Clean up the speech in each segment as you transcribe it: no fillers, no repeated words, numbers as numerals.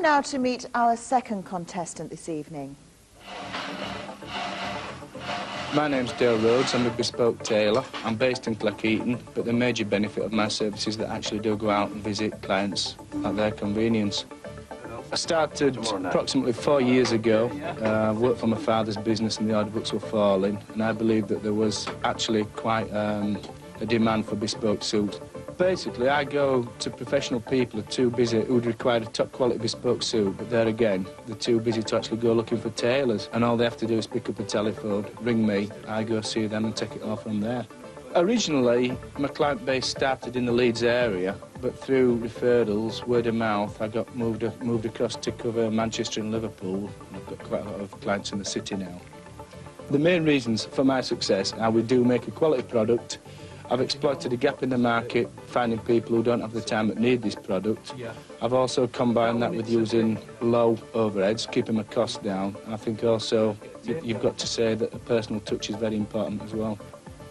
Time now to meet our second contestant this evening. My name's Dale Rhodes. I'm a bespoke tailor. I'm based in Cleckheaton, but the major benefit of my service is that I actually do go out and visit clients at their convenience. I started approximately 4 years ago. I worked for my father's business and the order books were falling, and I believed that there was actually quite a demand for bespoke suits. Basically, I go to professional people who are too busy, who would require a top-quality bespoke suit, but there again, they're too busy to actually go looking for tailors, and all they have to do is pick up a telephone, ring me, I go see them and take it all from there. Originally, my client base started in the Leeds area, but through referrals, word of mouth, I got moved across to cover Manchester and Liverpool. I've got quite a lot of clients in the city now. The main reasons for my success are we do make a quality product. I've exploited a gap in the market, finding people who don't have the time that need this product. I've also combined that with using low overheads, keeping my costs down. I think also you've got to say that a personal touch is very important as well.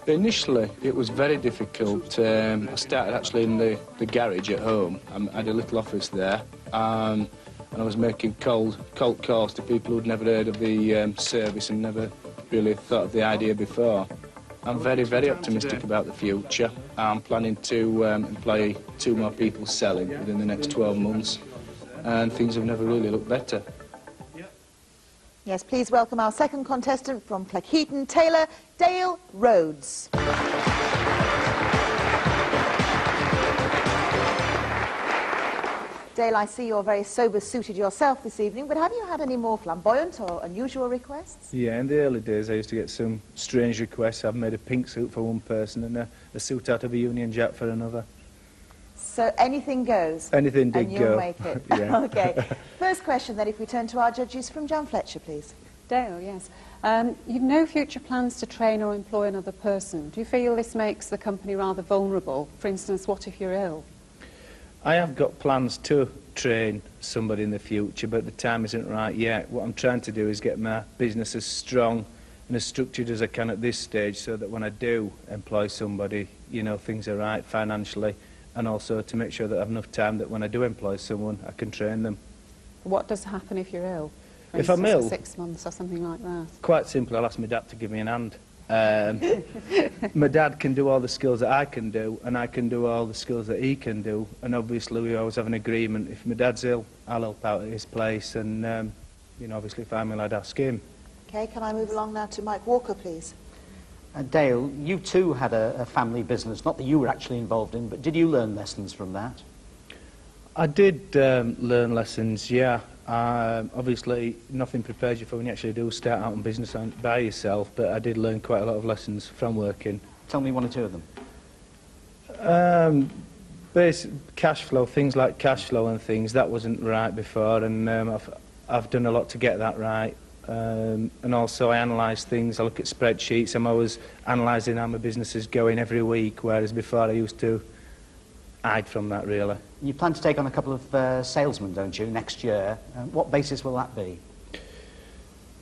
Initially, it was very difficult. I started actually in the garage at home. I had a little office there, and I was making cold calls to people who'd never heard of the service and never really thought of the idea before. I'm very, very optimistic about the future. I'm planning to employ 2 more people selling within the next 12 months, and things have never really looked better. Yes, please welcome our second contestant from Cleckheaton, tailor Dale Rhodes. Dale, I see you're very sober-suited yourself this evening, but have you had any more flamboyant or unusual requests? Yeah, in the early days I used to get some strange requests. I've made a pink suit for one person and a suit out of a Union Jack for another. So anything goes? Anything did and go. you'll make it? Yeah. OK. First question then, if we turn to our judges, from John Fletcher, please. Dale, yes. You've no future plans to train or employ another person. Do you feel this makes the company rather vulnerable? For instance, what if you're ill? I have got plans to train somebody in the future, but the time isn't right yet. What I'm trying to do is get my business as strong and as structured as I can at this stage, so that when I do employ somebody, you know, things are right financially, and also to make sure that I have enough time that when I do employ someone, I can train them. What does happen if you're ill? For if I'm ill, for 6 months or something like that? Quite simply, I'll ask my dad to give me an hand. My dad can do all the skills that I can do, and I can do all the skills that he can do, and obviously we always have an agreement. If my dad's ill, I'll help out at his place, and you know, obviously if I'm ill, I'd ask him. OK, can I move along now to Mike Walker, please? Dale, you too had a family business, not that you were actually involved in, but did you learn lessons from that? I did learn lessons, yeah. Obviously, nothing prepares you for when you actually do start out in business by yourself, but I did learn quite a lot of lessons from working. Tell me 1 or 2 of them. Basic cash flow, things like cash flow and things, that wasn't right before, and I've done a lot to get that right. And also I analyse things, I look at spreadsheets, I'm always analysing how my business is going every week, whereas before I used to hide from that, really. You plan to take on a couple of salesmen, don't you, next year? What basis will that be?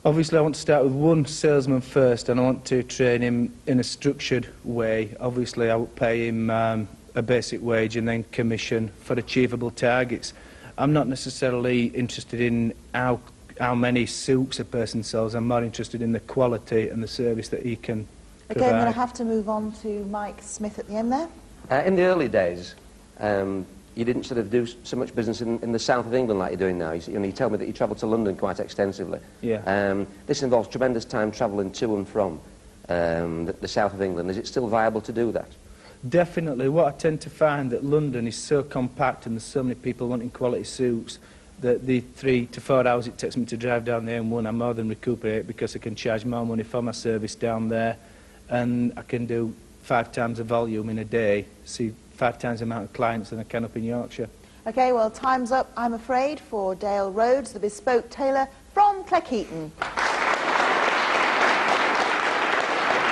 Obviously I want to start with 1 salesman first, and I want to train him in a structured way. Obviously I will pay him a basic wage and then commission for achievable targets. I'm not necessarily interested in how many suits a person sells. I'm more interested in the quality and the service that he can provide. OK, I'm going to have to move on to Mike Smith at the end there. In the early days, you didn't sort of do so much business in the south of England like you're doing now. You tell me that you travel to London quite extensively. Yeah. This involves tremendous time travelling to and from the south of England. Is it still viable to do that? Definitely. What I tend to find that London is so compact and there's so many people wanting quality suits that the 3 to 4 hours it takes me to drive down the M1, I more than recuperate because I can charge more money for my service down there, and I can do 5 times the volume in a day, see 5 times the amount of clients than I can up in Yorkshire. OK, well, time's up, I'm afraid, for Dale Rhodes, the bespoke tailor from Cleckheaton.